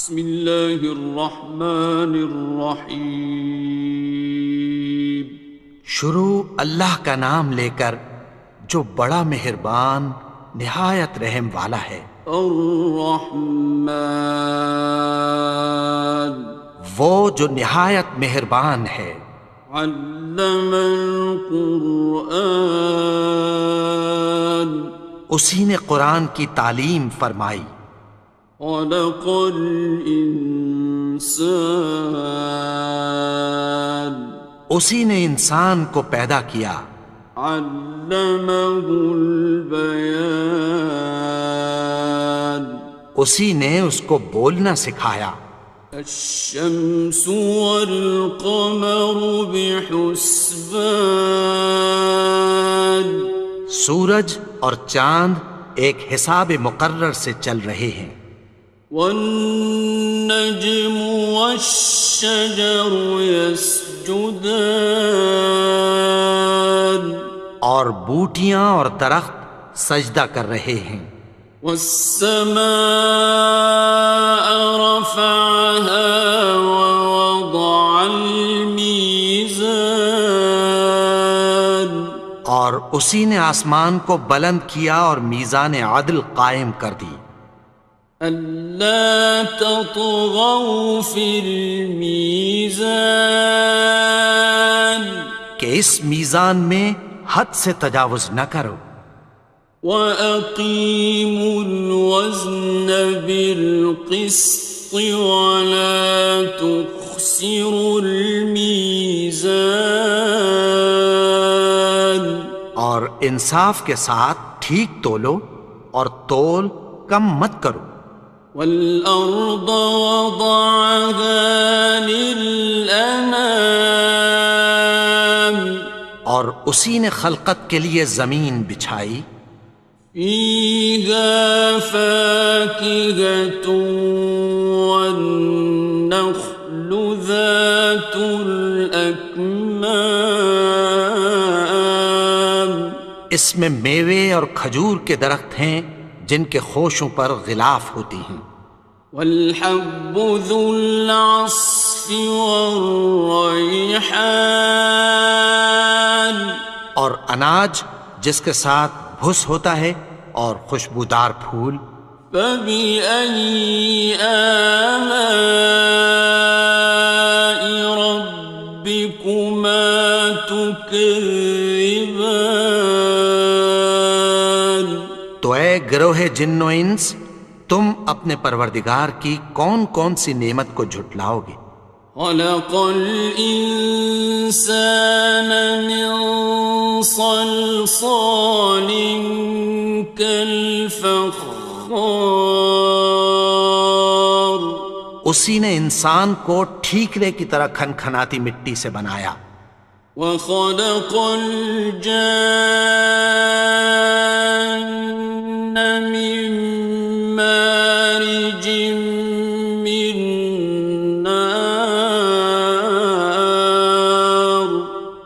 بسم اللہ الرحمن الرحیم۔ شروع اللہ کا نام لے کر جو بڑا مہربان نہایت رحم والا ہے۔ الرحمن، وہ جو نہایت مہربان ہے۔ علم القرآن، اسی نے قرآن کی تعلیم فرمائی۔ خلق الانسان، اسی نے انسان کو پیدا کیا۔ علمہ البیان، اسی نے اس کو بولنا سکھایا۔ الشمس والقمر بحسبان، سورج اور چاند ایک حساب مقرر سے چل رہے ہیں۔ والنجم والشجر يسجدان، اور بوٹیاں اور درخت سجدہ کر رہے ہیں۔ والسماء رفعها ووضع الميزان، اور اسی نے آسمان کو بلند کیا اور میزان عدل قائم کر دی۔ ألا تطغوا في الميزان، کہ اس میزان میں حد سے تجاوز نہ کرو۔ وَأَقِيمُوا الْوَزْنَ بِالْقِسْطِ وَلَا تُخْسِرُوا الْمِيزَانَ، اور انصاف کے ساتھ ٹھیک تولو اور تول کم مت کرو۔ وَالْأَرْضَ وَضَعَهَا لِلْأَنَامِ، اور اسی نے خلقت کے لیے زمین بچھائی۔ فِيهَا فَاكِهَةٌ وَالنَّخْلُ ذَاتُ الْأَكْمَامِ، اس میں میوے اور کھجور کے درخت ہیں جن کے خوشوں پر غلاف ہوتی ہیں۔ وَالْحَبُّ ذُو الْعَصْفِ وَالرَّيْحَانِ، اور اناج جس کے ساتھ بھس ہوتا ہے اور خوشبودار پھول۔ فَبِأَيِّ آلَاءِ رَبِّكُمَا تُكَذِّبَانِ، تو اے گروہ جن و انس، تم اپنے پروردگار کی کون کون سی نعمت کو جھٹلاؤ گے؟ خَلَقَ الْإِنسَانَ مِنْ صَلْصَالٍ كَالْفَخَّارِ، اسی نے انسان کو ٹھیکرے کی طرح کھنکھناتی مٹی سے بنایا۔ وَخَلَقَ الْجَانَّ مِن مَّارِجٍ مِّن نَّارٍ،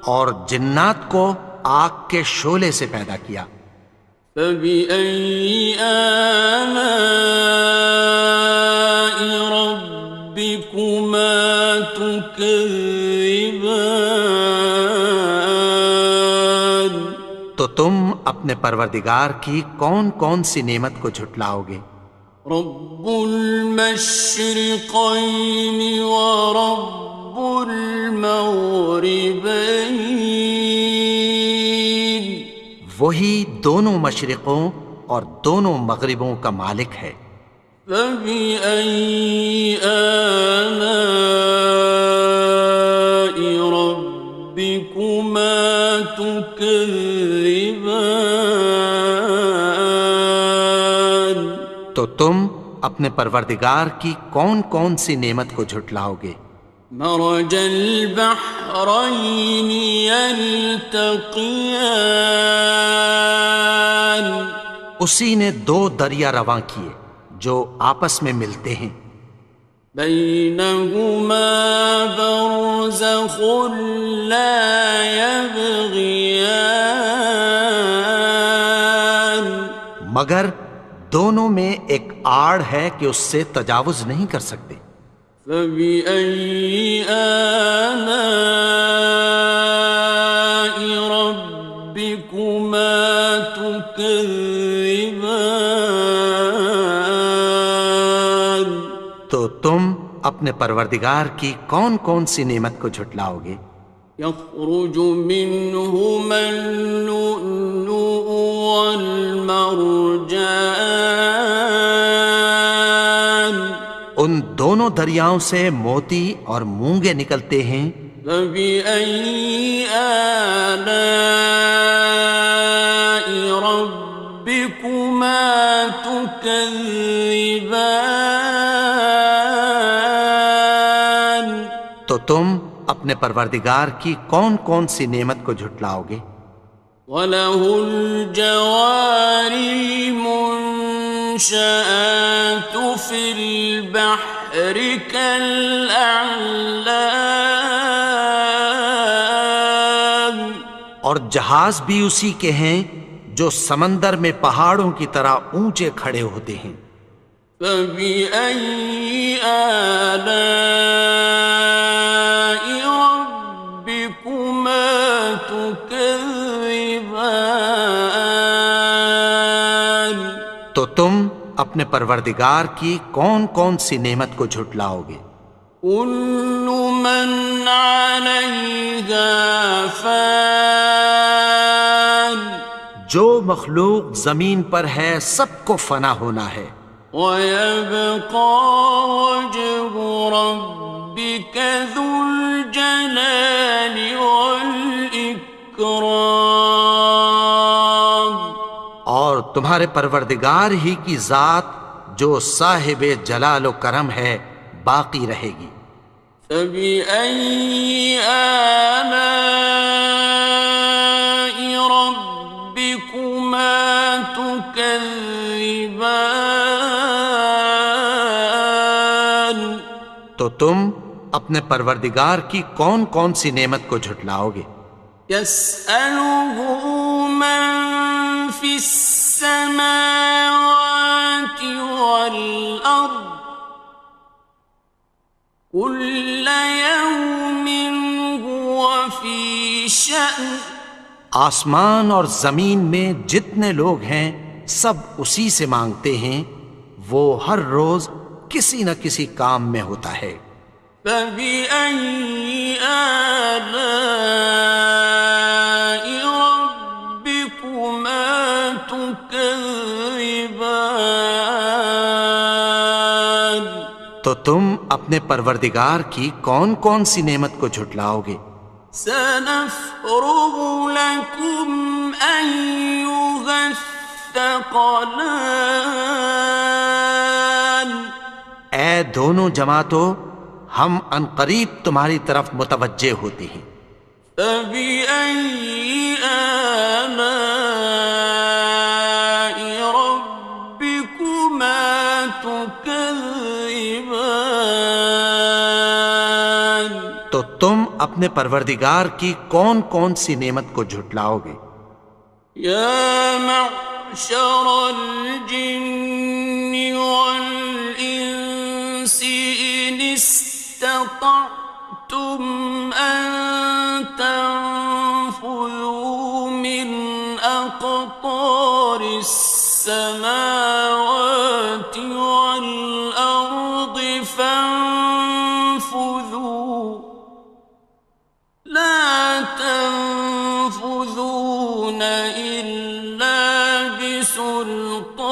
اور جنات کو آگ کے شعلے سے پیدا کیا۔ فَبِأَيِّ آلَاءِ رَبِّكُمَا تُكَذِّبَانِ، تو تم اپنے پروردگار کی کون کون سی نعمت کو جھٹلاؤ گے؟ رب المشرقین ورب المغربین، وہی دونوں مشرقوں اور دونوں مغربوں کا مالک ہے۔ فَبِأَيِّ آلَاءِ رَبِّكُمَا تُكَذِّبَانِ، تو تم اپنے پروردگار کی کون کون سی نعمت کو جھٹلاؤ گے؟ مرج البحرین یلتقیان، اسی نے دو دریا رواں کیے جو آپس میں ملتے ہیں۔ بینہما برزخ لا یبغیان، مگر دونوں میں ایک آڑ ہے کہ اس سے تجاوز نہیں کر سکتے۔ فبأي آلاء ربكما تكذبان؟ تو تم اپنے پروردگار کی کون کون سی نعمت کو جھٹلاؤ گے؟ يخرج منهما اللؤلؤ والمرجان ان دونوں دریاؤں سے موتی اور مونگے نکلتے ہیں۔ فبأي آلاء ربكما تكذبان؟ تو تم اپنے پروردگار کی کون کون سی نعمت کو جھٹلاؤ گے؟ وَلَهُ الْجَوَارِ الْمُنشَآتُ فِي الْبَحْرِ كَالْأَعْلَامِ، اور جہاز بھی اسی کے ہیں جو سمندر میں پہاڑوں کی طرح اونچے کھڑے ہوتے ہیں۔ فَبِأَيِّ آلَاءِ رَبِّكُمَا تُكَذِّبَانِ؟ تو تم اپنے پروردگار کی کون کون سی نعمت کو جھٹلاؤ گے؟ كُلُّ مَنْ عَلَيْهَا فَانٍ، جو مخلوق زمین پر ہے سب کو فنا ہونا ہے۔ وَيَبْقَى وَجْهُ رَبِّكَ ذُو الْجَلَالِ وَالْإِكْرَامِ، اور تمہارے پروردگار ہی کی ذات جو صاحب جلال و کرم ہے باقی رہے گی۔ فَبِأَيِّ آلَاءِ رَبِّكُمَا تُكَذِّبَانِ؟ تو تم اپنے پروردگار کی کون کون سی نعمت کو جھٹلاؤ گے؟ يَسْأَلُهُ مَن فِي السَّمَاوَاتِ وَالْأَرْضِ كُلَّ يَوْمٍ هُوَ فِي شَأْنٍ، آسمان اور زمین میں جتنے لوگ ہیں سب اسی سے مانگتے ہیں، وہ ہر روز کسی نہ کسی کام میں ہوتا ہے۔ فَبِأَيِّ آلَاءِ رَبِّكُمَا تُكَذِّبَانِ؟ تو تم اپنے پروردگار کی کون کون سی نعمت کو جھٹلاؤ گے؟ سَنَفْرُغُ لَكُمْ أَيُّهَ الثَّقَلَانِ، اے دونوں جماعتوں، ہم عنقریب تمہاری طرف متوجہ ہوتے ہیں۔ فَبِأَيِّ آلَاءِ رَبِّكُمَا تُكَذِّبَانِ؟ تو تم اپنے پروردگار کی کون کون سی نعمت کو جھٹلاؤ گے؟ يَا مَعْشَرَ الْجِنِّ وَالْإِنسِ إِنِ اسْتَطَعْتُمْ أَن تَنفُذُوا مِنْ أَقْطَارِ السَّمَاوَاتِ وَالْأَرْضِ فَانفُذُوا لَا تَنفُذُونَ إِلَّا بِسُلْطَانٍ۔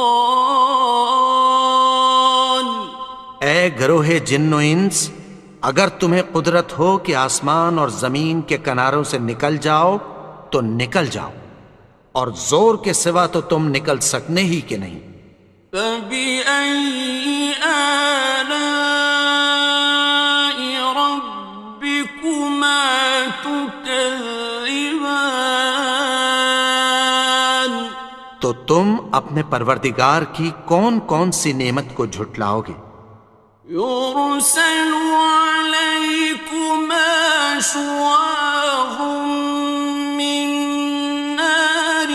اے گروہ جن و انس، اگر تمہیں قدرت ہو کہ آسمان اور زمین کے کناروں سے نکل جاؤ تو نکل جاؤ، اور زور کے سوا تو تم نکل سکنے ہی کہ نہیں۔ فَبِأَيِّ آلَاءِ رَبِّكُمَا تُكَذِّبَانِ؟ تو تم اپنے پروردگار کی کون کون سی نعمت کو جھٹلاؤ گے؟ يُرْسَلُ عَلَيْكُمَا شُوَاظٌ مِّن نَّارٍ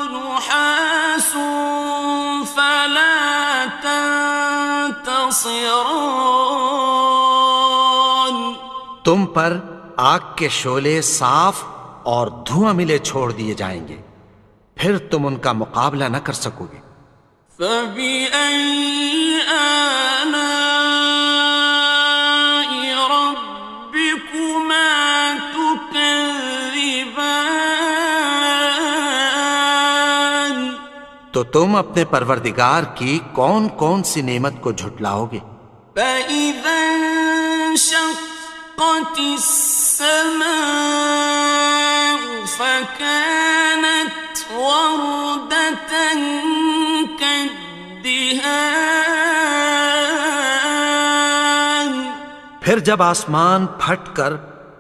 وَنُحَاسٌ ينتصران. تم پر آگ کے شعلے صاف اور دھواں ملے چھوڑ دیے جائیں گے، پھر تم ان کا مقابلہ نہ کر سکو گے۔ فبأي آلاء ربكما تكذبان. تو تم اپنے پروردگار کی کون کون سی نعمت کو جھٹلاؤ گے؟ فإذا انشقت السماء فكانت وردة كالدهان. پھر جب آسمان پھٹ کر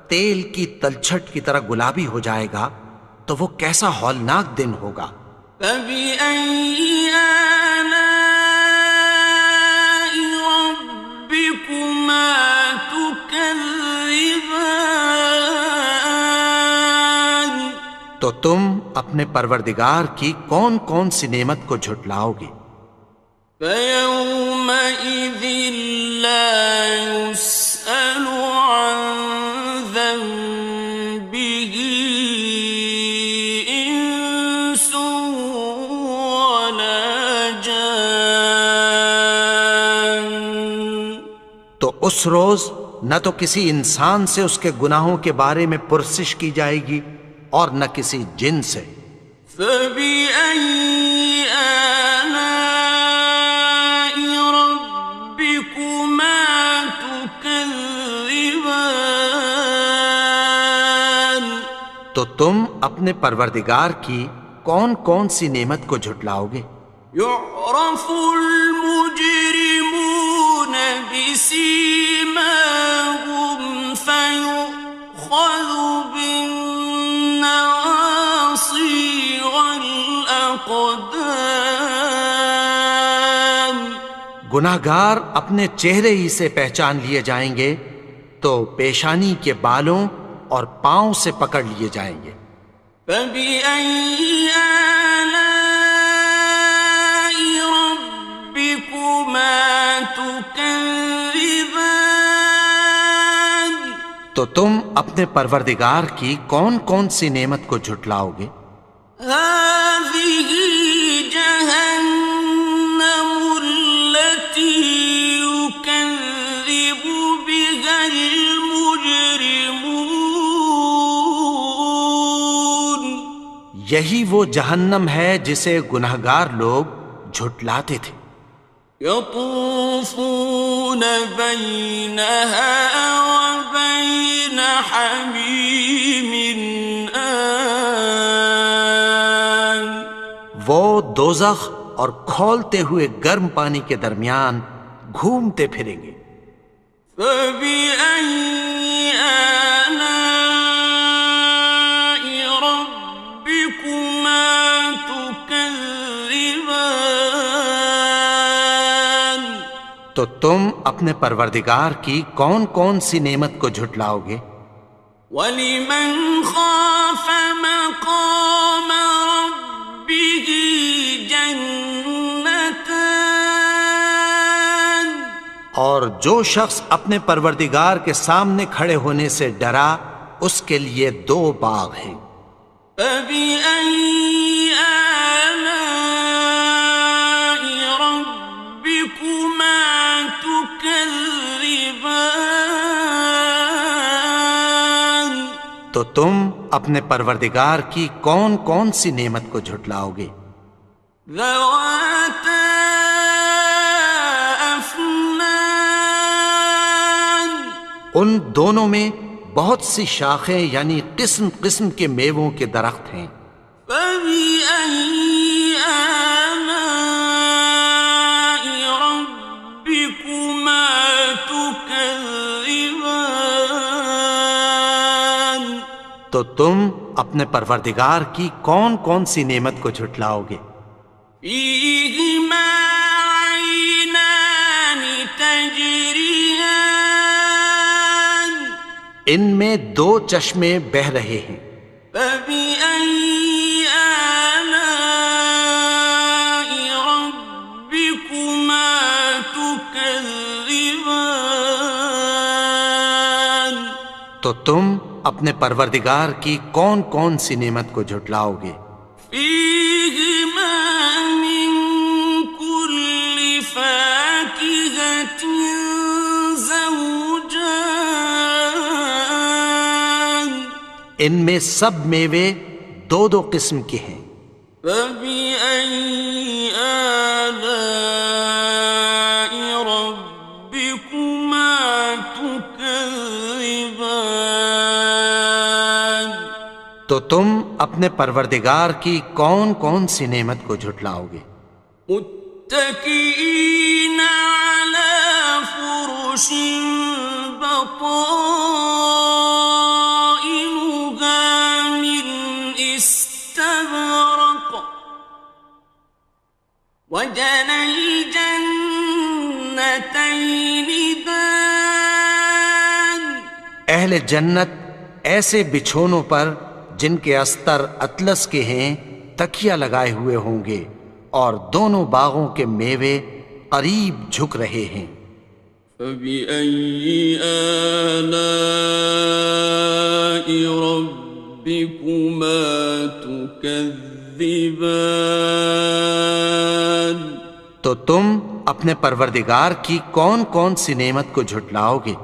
تیل کی تلچھٹ کی طرح گلابی ہو جائے گا تو وہ کیسا ہولناک دن ہوگا۔ فبأي آلاء ربكما تكذبان. تو تم اپنے پروردگار کی کون کون سی نعمت کو جھٹلاؤ گے؟ فيومئذ لا يسأل عن ذنبه إنس ولا جان. تو اس روز نہ تو کسی انسان سے اس کے گناہوں کے بارے میں پرسش کی جائے گی اور نہ کسی جن سے۔ فبأي آلاء ربكما تكذبان. تو تم اپنے پروردگار کی کون کون سی نعمت کو جھٹلاؤ گے؟ يعرف المجرمون بسيماهم فيؤخذ بالنواصي والأقدام. گناہگار اپنے چہرے ہی سے پہچان لیے جائیں گے تو پیشانی کے بالوں اور پاؤں سے پکڑ لیے جائیں گے۔ فبأي آلاء ربكما تكذبان. تو تم اپنے پروردگار کی کون کون سی نعمت کو جھٹلاؤ گے؟ هذه جهنم التي يكذب بها المجرمون. یہی وہ جہنم ہے جسے گناہگار لوگ جھٹلاتے تھے۔ يطوفون بينها وبين حميم آن. وہ دوزخ اور کھولتے ہوئے گرم پانی کے درمیان گھومتے پھریں گے۔ فبأي آلاء ربكما تكذبان. تو تم اپنے پروردگار کی کون کون سی نعمت کو جھٹلاؤ گے؟ وَلِمَنْ خَافَ مَقَامَ رَبِّهِ جَنَّتَانِ. اور جو شخص اپنے پروردگار کے سامنے کھڑے ہونے سے ڈرا اس کے لیے دو باغ ہیں۔ فَبِأَيِّ آلَاءِ رَبِّكُمَا تُكَذِّبَانِ. تو تم اپنے پروردگار کی کون کون سی نعمت کو جھٹلاؤ گے؟ ذَوَاتَا أَفْنَانٍ. ان دونوں میں بہت سی شاخیں یعنی قسم قسم کے میووں کے درخت ہیں۔ فَبِأَيِّ آلَاءِ رَبِّكُمَا تُكَذِّبَانِ. تو تم اپنے پروردگار کی کون کون سی نعمت کو جھٹلاؤ گے؟ فِيهِمَا عَيْنَانِ تَجْرِيَانِ. ان میں دو چشمے بہہ رہے ہیں۔ فَبِأَيِّ آلَاءِ رَبِّكُمَا تُكَذِّبَانِ. تو تم اپنے پروردگار کی کون کون سی نعمت کو جھٹلاؤ گے؟ فيهما من كل فاكهة زوجان ان میں سب میوے دو دو قسم کے ہیں۔ فبأي آلاء ربكما تكذبان تو تم اپنے پروردگار کی کون کون سی نعمت کو جھٹلاؤ گے؟ متكئين على فرش بطائنها من استبرق وجنى الجنتين دان اہل جنت ایسے بچھونوں پر جن کے استر اطلس کے ہیں تکیہ لگائے ہوئے ہوں گے، اور دونوں باغوں کے میوے قریب جھک رہے ہیں۔ فبأي آلاء ربكما تكذبان تو تم اپنے پروردگار کی کون کون سی نعمت کو جھٹلاؤ گے؟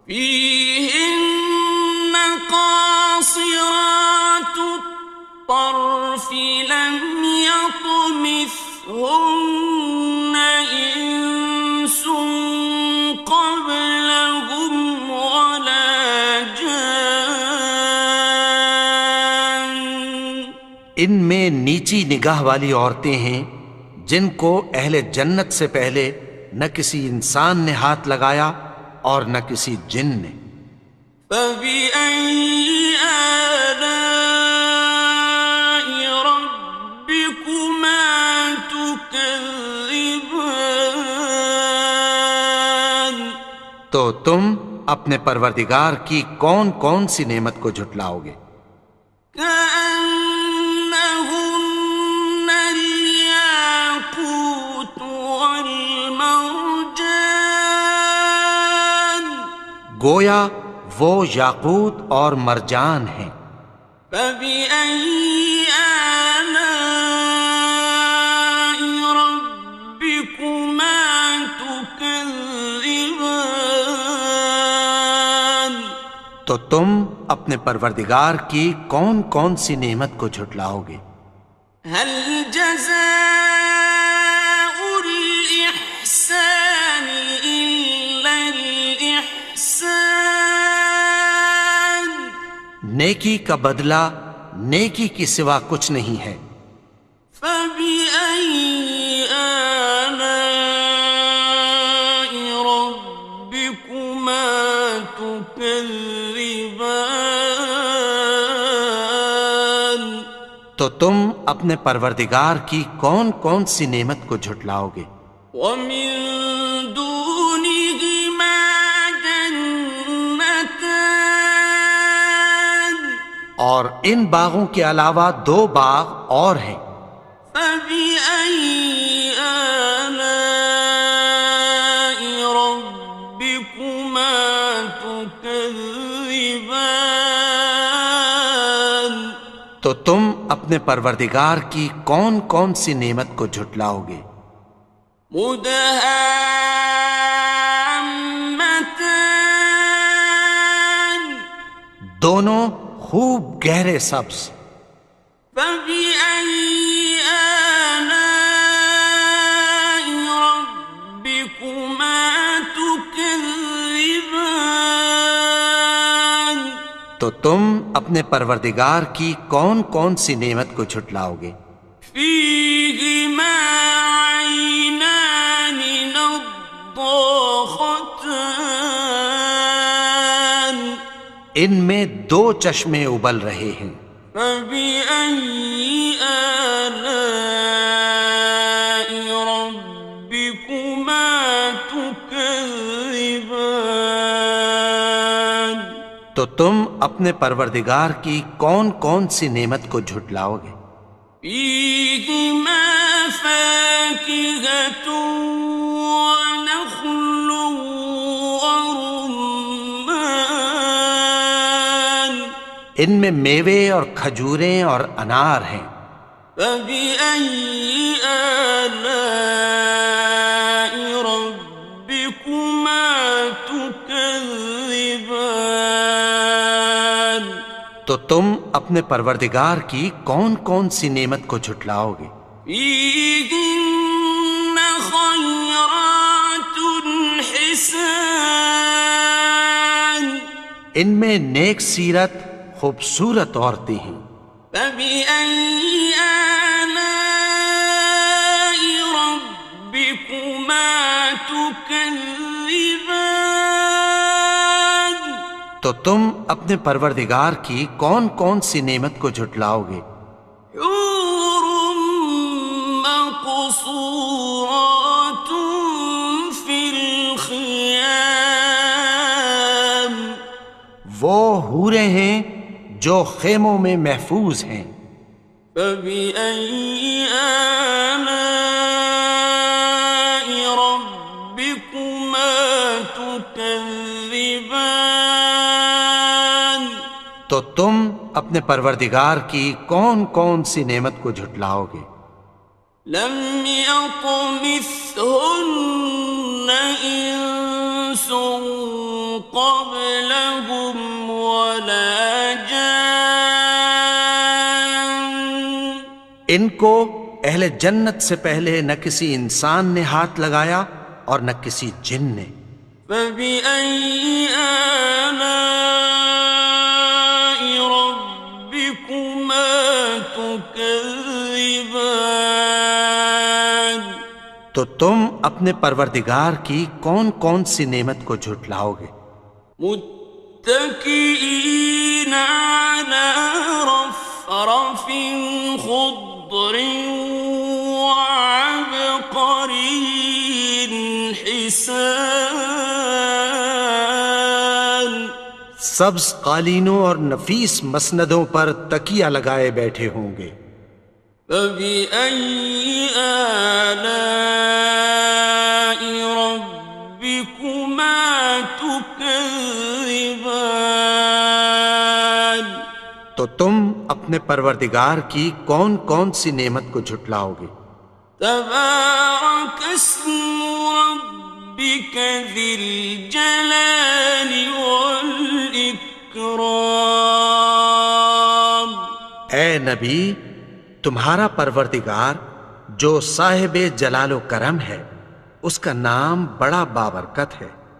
فيهن قاصرات الطرف لم يطمثهن إنس قبلهم ولا جان ان میں نیچی نگاہ والی عورتیں ہیں جن کو اہل جنت سے پہلے نہ کسی انسان نے ہاتھ لگایا اور نہ کسی جن نے۔ فبأي آلاء ربكما تكذبان تو تم اپنے پروردگار کی کون کون سی نعمت کو جھٹلاؤ گے؟ كأنهن الياقوت والمرجان گویا وہ یاقوت اور مرجان ہیں۔ فبأي آلاء ربكما تكذبان تو تم اپنے پروردگار کی کون کون سی نعمت کو جھٹلاؤ گے؟ هل جزاء الإحسان إلا الإحسان نیکی کا بدلہ نیکی کی سوا کچھ نہیں ہے۔ فبأي آلاء ربكما تكذبان تو تم اپنے پروردگار کی کون کون سی نعمت کو جھٹلاؤ گے؟ ومن دونهما جنتان اور ان باغوں کے علاوہ دو باغ اور ہیں۔ فبأي آلاء ربكما تكذبان تو تم اپنے پروردگار کی کون کون سی نعمت کو جھٹلاؤ گے؟ مدهامتان دونوں خوب گہرے سبز۔ فبأي آلاء ربكما تكذبان تو تم اپنے پروردگار کی کون کون سی نعمت کو جھٹلاؤ گے؟ فيهما عينان نضاختان ان میں دو چشمے ابل رہے ہیں۔ فبأي آلاء ربكما تكذبان تو تم اپنے پروردگار کی کون کون سی نعمت کو جھٹلاؤ گے؟ فيهما فاكهة ونخل ورمان ان میں میوے اور کھجوریں اور انار ہیں۔ فبأي آلاء ربكما تكذبان؟ تو تم اپنے پروردگار کی کون کون سی نعمت کو جھٹلاؤ گے؟ فيهن خيرات حسان، ان میں نیک سیرت خوبصورت عورتیں ہیں۔ فبأي آلاء ربكما تكذبان؟ تو تم اپنے پروردگار کی کون کون سی نعمت کو جھٹلاؤ گے؟ حور مقصورات في الخيام، وہ حوریں ہیں جو خیموں میں محفوظ ہیں۔ فبأي آلاء ربكما تكذبان؟ تو تم اپنے پروردگار کی کون کون سی نعمت کو جھٹلاؤ گے؟ لم يطمثهن إنس قبلهم ولا جان، ان کو اہل جنت سے پہلے نہ کسی انسان نے ہاتھ لگایا اور نہ کسی جن نے۔ فبأي آلاء ربكما تكذبان؟ تو تم اپنے پروردگار کی کون کون سی نعمت کو جھٹلاؤ گے؟ متكئين على رفرف خضر وعبقري حسان، سبز قالینوں اور نفیس مسندوں پر تکیہ لگائے بیٹھے ہوں گے۔ فبأي آلاء ربكما تكذبان؟ تو تم اپنے پروردگار کی کون کون سی نعمت کو جھٹلاؤ گے؟ تبارك اسم ربك ذي الجلال والإكرام۔ اے نبی، تمہارا پروردگار جو صاحب جلال و کرم ہے، اس کا نام بڑا بابرکت ہے۔